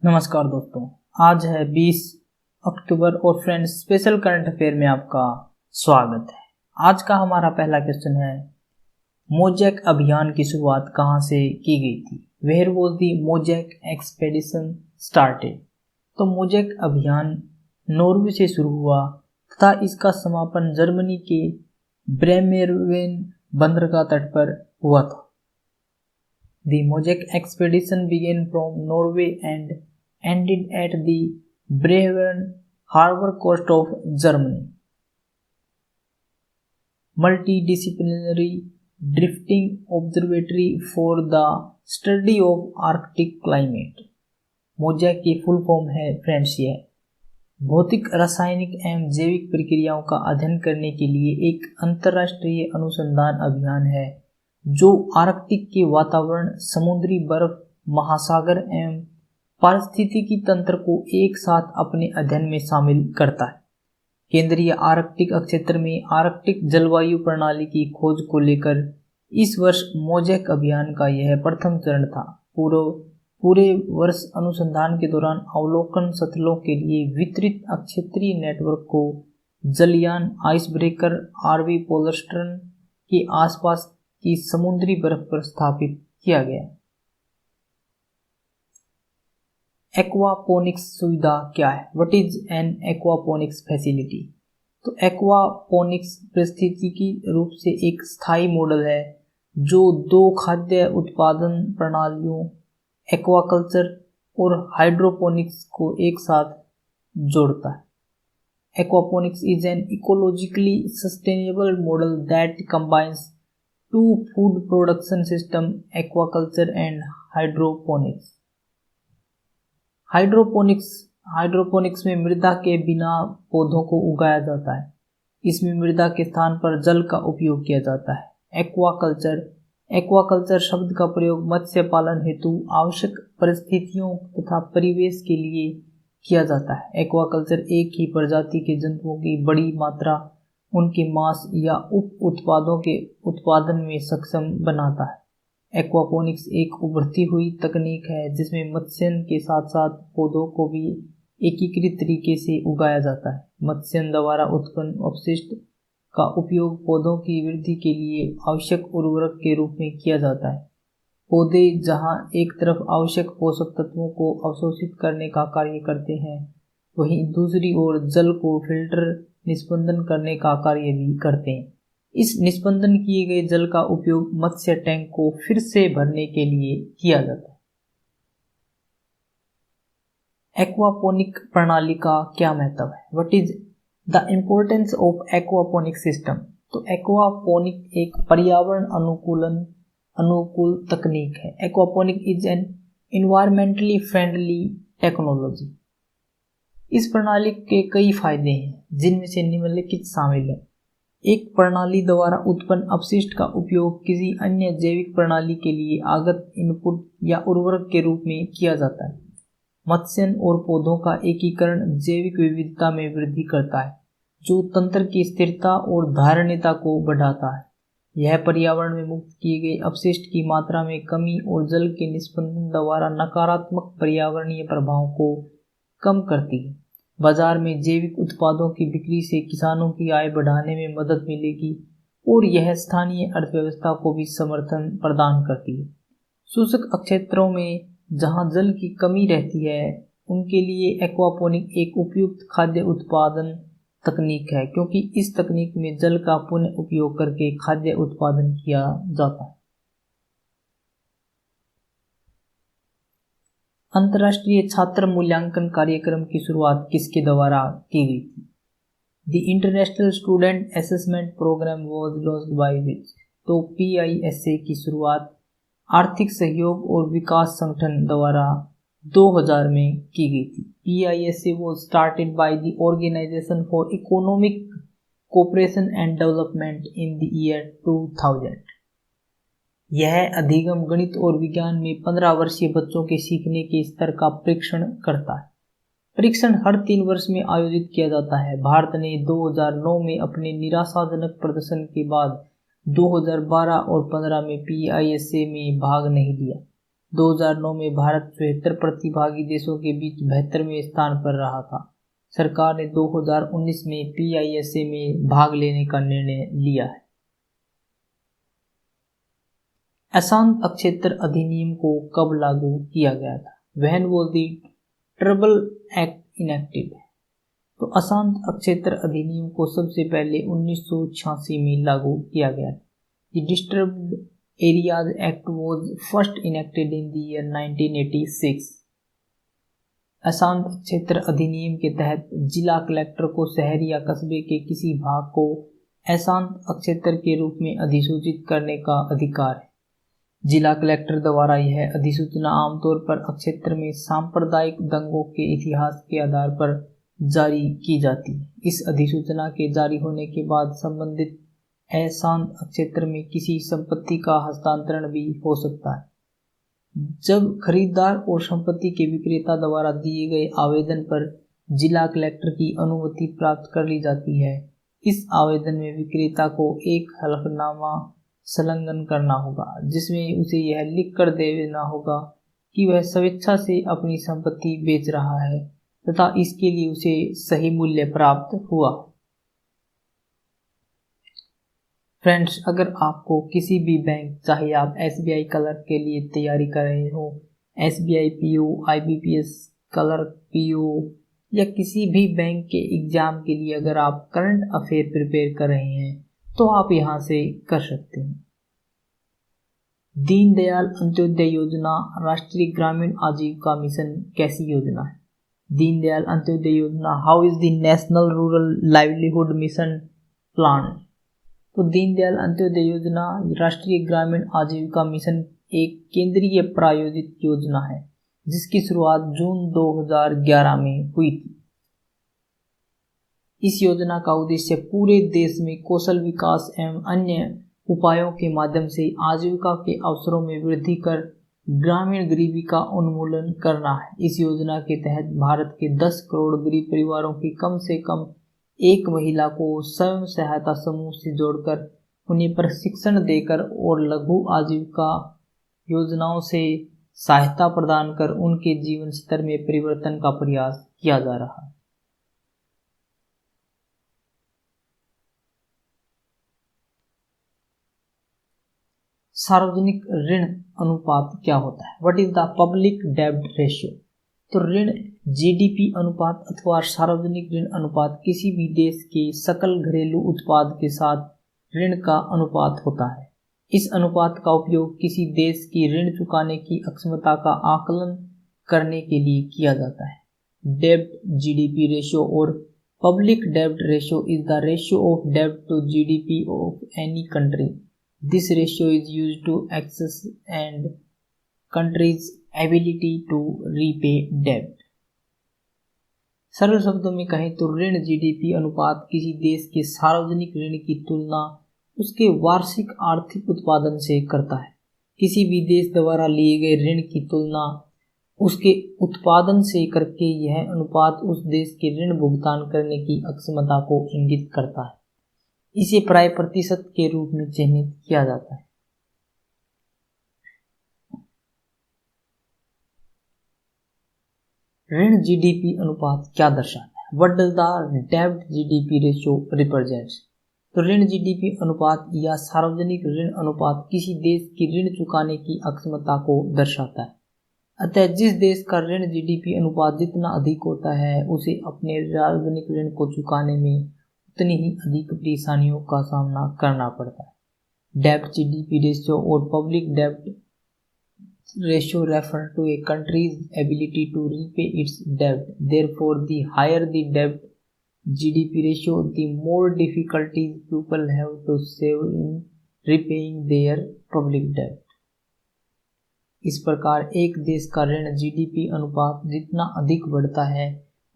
नमस्कार दोस्तों, आज है 20 अक्टूबर और फ्रेंड्स स्पेशल करंट अफेयर में आपका स्वागत है। आज का हमारा पहला क्वेश्चन है, मोजैक अभियान की शुरुआत कहाँ से की गई थी? Where was the mosaic expedition started? तो मोजैक अभियान नॉर्वे से शुरू हुआ तथा इसका समापन जर्मनी के ब्रेमेरवेन बंदरगाह तट पर हुआ था। The Mosaic expedition began from Norway and ended at the Bremen harbor coast of Germany. Multidisciplinary drifting observatory for the study of Arctic climate. Mosaic की फुल फॉर्म है फ्रेंड्स ये भौतिक, रासायनिक एवं जैविक प्रक्रियाओं का अध्ययन करने के लिए एक अंतर्राष्ट्रीय अनुसंधान अभियान है जो आर्कटिक के वातावरण, समुद्री बर्फ, महासागर एवं पारिस्थितिकी तंत्र को एक साथ अपने अध्ययन में शामिल करता है। केंद्रीय आर्कटिक क्षेत्र में आर्कटिक जलवायु प्रणाली की खोज को लेकर इस वर्ष मोजैक अभियान का यह प्रथम चरण था। पूरे वर्ष अनुसंधान के दौरान अवलोकन सतहों के लिए वितरित क्षेत्रीय नेटवर्क को जलयान, आइस ब्रेकर, आरवी पोलस्टर्न के आसपास की समुद्री बर्फ पर स्थापित किया गया। एक्वापोनिक्स सुविधा क्या है? What is an aquaponics facility? तो एक्वापोनिक्स पारिस्थितिकी रूप से एक स्थायी मॉडल है जो दो खाद्य उत्पादन प्रणालियों एक्वाकल्चर और हाइड्रोपोनिक्स को एक साथ जोड़ता है। Aquaponics is an ecologically sustainable model that combines two food production system, aquaculture and hydroponics. Hydroponics में मृदा के बिना पौधों को उगाया जाता है। इसमें मृदा के स्थान पर जल का उपयोग किया जाता है। एक्वाकल्चर शब्द का प्रयोग मत्स्य पालन हेतु आवश्यक परिस्थितियों तथा परिवेश के लिए किया जाता है। एक्वाकल्चर एक ही प्रजाति के जंतुओं की बड़ी मात्रा उनके मांस या उप उत्पादों के उत्पादन में सक्षम बनाता है। एक्वापोनिक्स एक उभरती हुई तकनीक है जिसमें मत्स्यन के साथ साथ पौधों को भी एकीकृत तरीके से उगाया जाता है। मत्स्यन द्वारा उत्पन्न अपशिष्ट का उपयोग पौधों की वृद्धि के लिए आवश्यक उर्वरक के रूप में किया जाता है। पौधे जहां एक तरफ आवश्यक पोषक तत्वों को अवशोषित करने का कार्य करते हैं, वहीं दूसरी ओर जल को फिल्टर निस्पंदन करने का कार्य भी करते हैं। इस निस्पंदन किए गए जल का उपयोग मत्स्य टैंक को फिर से भरने के लिए किया जाता है। एक्वापोनिक प्रणाली का क्या महत्व है? What is the importance of aquaponic system? तो एक्वापोनिक एक पर्यावरण अनुकूल तकनीक है। Aquaponic is an environmentally friendly technology. इस प्रणाली के कई फायदे हैं जिनमें से निम्नलिखित शामिल है। एक प्रणाली द्वारा उत्पन्न अपशिष्ट का उपयोग किसी अन्य जैविक प्रणाली के लिए आगत इनपुट या उर्वरक के रूप में किया जाता है। मत्स्यन और पौधों का एकीकरण जैविक विविधता में वृद्धि करता है जो तंत्र की स्थिरता और धारणीयता को बढ़ाता है। यह पर्यावरण में मुक्त किए गए अपशिष्ट की मात्रा में कमी और जल के निस्पंदन द्वारा नकारात्मक पर्यावरणीय प्रभावों को कम करती है। बाजार में जैविक उत्पादों की बिक्री से किसानों की आय बढ़ाने में मदद मिलेगी और यह स्थानीय अर्थव्यवस्था को भी समर्थन प्रदान करती है। शुष्क क्षेत्रों में जहां जल की कमी रहती है उनके लिए एक्वापोनिक एक उपयुक्त खाद्य उत्पादन तकनीक है क्योंकि इस तकनीक में जल का पुनः उपयोग करके खाद्य उत्पादन किया जाता है। अंतर्राष्ट्रीय छात्र मूल्यांकन कार्यक्रम की शुरुआत किसके द्वारा की गई थी? The international student assessment programme was launched by which? तो PISA की शुरुआत आर्थिक सहयोग और विकास संगठन द्वारा 2000 में की गई थी। PISA was started by the organisation for economic cooperation and development in the year 2000। यह अधिगम गणित और विज्ञान में 15 वर्षीय बच्चों के सीखने के स्तर का परीक्षण करता है। परीक्षण हर 3 वर्ष में आयोजित किया जाता है। भारत ने 2009 में अपने निराशाजनक प्रदर्शन के बाद 2012 और 15 में PISA में भाग नहीं लिया। 2009 में भारत 74 प्रतिभागी देशों के बीच 72वें स्थान पर रहा था। सरकार ने 2019 में PISA में भाग लेने का निर्णय लिया है। अशांत अक्षेत्र अधिनियम को कब लागू किया गया था? When was the triple act enacted? तो अशांत अक्षेत्र अधिनियम को सबसे पहले 1986 में लागू किया गया था। The Disturbed Areas Act was first enacted in the year 1986. अशांत क्षेत्र अधिनियम के तहत जिला कलेक्टर को शहर या कस्बे के किसी भाग को अशांत क्षेत्र के रूप में अधिसूचित करने का अधिकार है। जिला कलेक्टर द्वारा यह अधिसूचना आमतौर पर क्षेत्र में सांप्रदायिक दंगों के इतिहास के आधार पर जारी की जाती है। इस अधिसूचना के जारी होने के बाद संबंधित अशांत क्षेत्र में किसी संपत्ति का हस्तांतरण भी हो सकता है। जब खरीदार और संपत्ति के विक्रेता द्वारा दिए गए आवेदन पर जिला कलेक्टर की अनुमति प्राप्त कर ली जाती है, इस आवेदन में विक्रेता को एक हलफनामा संलग्न करना होगा जिसमें उसे यह लिख कर देना होगा कि वह स्वेच्छा से अपनी संपत्ति बेच रहा है तथा इसके लिए उसे सही मूल्य प्राप्त हुआ। फ्रेंड्स, अगर आपको किसी भी बैंक, चाहे आप SBI क्लर्क के लिए तैयारी कर रहे हो, SBI PO, IBPS clerk PO या किसी भी बैंक के एग्जाम के लिए अगर आप करंट अफेयर प्रिपेयर कर रहे हैं तो आप यहाँ से कर सकते हैं। दीनदयाल अंत्योदय योजना राष्ट्रीय ग्रामीण आजीविका मिशन कैसी योजना है? दीनदयाल अंत्योदय योजना, how is the national rural livelihood mission plan? तो दीनदयाल अंत्योदय योजना राष्ट्रीय ग्रामीण आजीविका मिशन एक केंद्रीय प्रायोजित योजना है जिसकी शुरुआत जून 2011 में हुई थी। इस योजना का उद्देश्य पूरे देश में कौशल विकास एवं अन्य उपायों के माध्यम से आजीविका के अवसरों में वृद्धि कर ग्रामीण गरीबी का उन्मूलन करना है। इस योजना के तहत भारत के 10 करोड़ गरीब परिवारों की कम से कम एक महिला को स्वयं सहायता समूह से जोड़कर उन्हें प्रशिक्षण देकर और लघु आजीविका योजनाओं से सहायता प्रदान कर उनके जीवन स्तर में परिवर्तन का प्रयास किया जा रहा है। सार्वजनिक ऋण अनुपात क्या होता है? व्हाट इज द पब्लिक डेब्ट रेशियो? तो ऋण GDP अनुपात अथवा सार्वजनिक ऋण अनुपात किसी भी देश के सकल घरेलू उत्पाद के साथ ऋण का अनुपात होता है। इस अनुपात का उपयोग किसी देश की ऋण चुकाने की अक्षमता का आकलन करने के लिए किया जाता है। डेब्ट GDP रेशियो और पब्लिक डेब्ट ratio is the ratio of डेब्ट to GDP of any country. This ratio is used to access and countries ability to repay डेब्ट। सरल शब्दों में कहें तो ऋण GDP अनुपात किसी देश के सार्वजनिक ऋण की तुलना उसके वार्षिक आर्थिक उत्पादन से करता है। किसी भी देश द्वारा लिए गए ऋण की तुलना उसके उत्पादन से करके यह अनुपात उस देश के ऋण भुगतान करने की अक्षमता को इंगित करता है। इसे प्राय प्रतिशत के रूप में चिह्नित किया जाता है। ऋण GDP अनुपात क्या दर्शाता है? व्हाट डज द डेब्ट GDP रेशियो रिप्रेजेंट्स? तो ऋण GDP अनुपात या सार्वजनिक ऋण अनुपात किसी देश की ऋण चुकाने की अक्षमता को दर्शाता है। अतः जिस देश का ऋण GDP अनुपात जितना अधिक होता है उसे अपने सार्वजनिक ऋण को चुकाने में उतनी ही अधिक परेशानियों का सामना करना पड़ता है। डेब्ट GDP रेशियो और पब्लिक डेब्ट ratio refer to a country's ability to repay its debt. Therefore, the higher the debt GDP ratio, the more difficulties people have to save in repaying their public debt. इस प्रकार एक देश का ऋण GDP अनुपात जितना अधिक बढ़ता है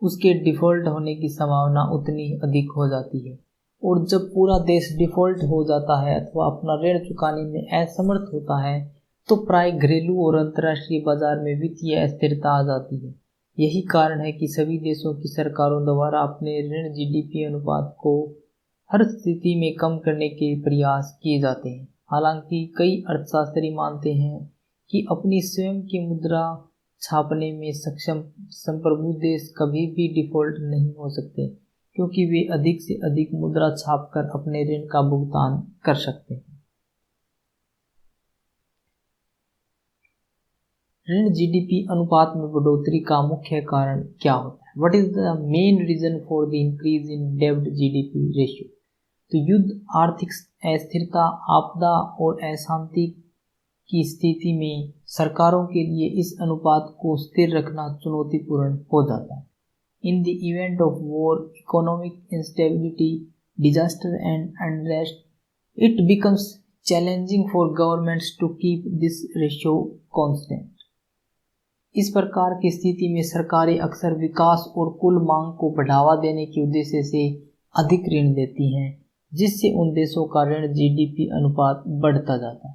उसके डिफॉल्ट होने की संभावना उतनी अधिक हो जाती है, और जब पूरा देश डिफॉल्ट हो जाता है अथवा अपना ऋण चुकाने में असमर्थ होता है तो प्राय घरेलू और अंतर्राष्ट्रीय बाजार में वित्तीय अस्थिरता आ जाती है। यही कारण है कि सभी देशों की सरकारों द्वारा अपने ऋण GDP अनुपात को हर स्थिति में कम करने के प्रयास किए जाते हैं। हालांकि कई अर्थशास्त्री मानते हैं कि अपनी स्वयं की मुद्रा छापने में सक्षम संप्रभु देश कभी भी डिफॉल्ट नहीं हो सकते, क्योंकि वे अधिक से अधिक मुद्रा छापकर अपने ऋण का भुगतान कर सकते हैं। ऋण जीडीपी अनुपात में बढ़ोतरी का मुख्य कारण क्या होता है? What is the main reason for the increase in डेब्ट जीडीपी रेशियो? तो युद्ध, आर्थिक अस्थिरता, आपदा और अशांति की स्थिति में सरकारों के लिए इस अनुपात को स्थिर रखना चुनौतीपूर्ण हो जाता है। In the event of war, economic instability, disaster and unrest, it becomes challenging for governments to keep this ratio constant. इस प्रकार की स्थिति में सरकारें अक्सर विकास और कुल मांग को बढ़ावा देने के उद्देश्य से अधिक ऋण लेती हैं, जिससे उन देशों का ऋण जीडीपी अनुपात बढ़ता जाता है।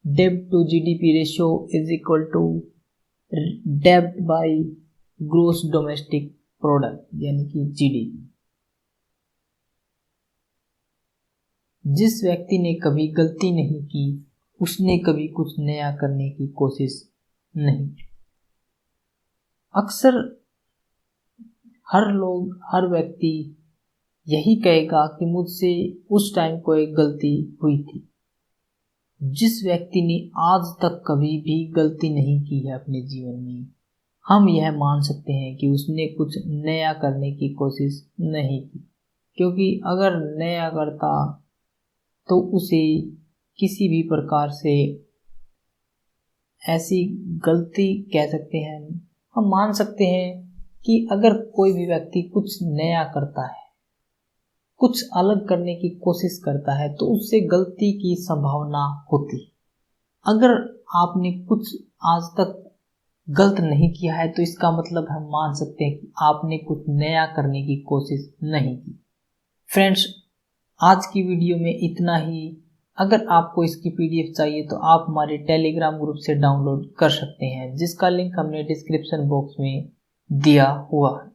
डेब्ट to GDP ratio is equal to डेब्ट बाय ग्रोस डोमेस्टिक प्रोडक्ट, यानी कि जीडीपी। जिस व्यक्ति ने कभी गलती नहीं की, उसने कभी कुछ नया करने की कोशिश नहीं की। अक्सर हर व्यक्ति यही कहेगा कि मुझसे उस टाइम कोई गलती हुई थी। जिस व्यक्ति ने आज तक कभी भी गलती नहीं की है अपने जीवन में, हम यह मान सकते हैं कि उसने कुछ नया करने की कोशिश नहीं की, क्योंकि अगर नया करता तो उसे किसी भी प्रकार से ऐसी गलती कह सकते हैं, हम मान सकते हैं कि अगर कोई भी व्यक्ति कुछ नया करता है, कुछ अलग करने की कोशिश करता है, तो उससे गलती की संभावना होती है। अगर आपने कुछ आज तक गलत नहीं किया है, तो इसका मतलब हम मान सकते हैं कि आपने कुछ नया करने की कोशिश नहीं की। फ्रेंड्स, आज की वीडियो में इतना ही। अगर आपको इसकी पीडीएफ चाहिए तो आप हमारे टेलीग्राम ग्रुप से डाउनलोड कर सकते हैं, जिसका लिंक हमने डिस्क्रिप्शन बॉक्स में दिया हुआ है।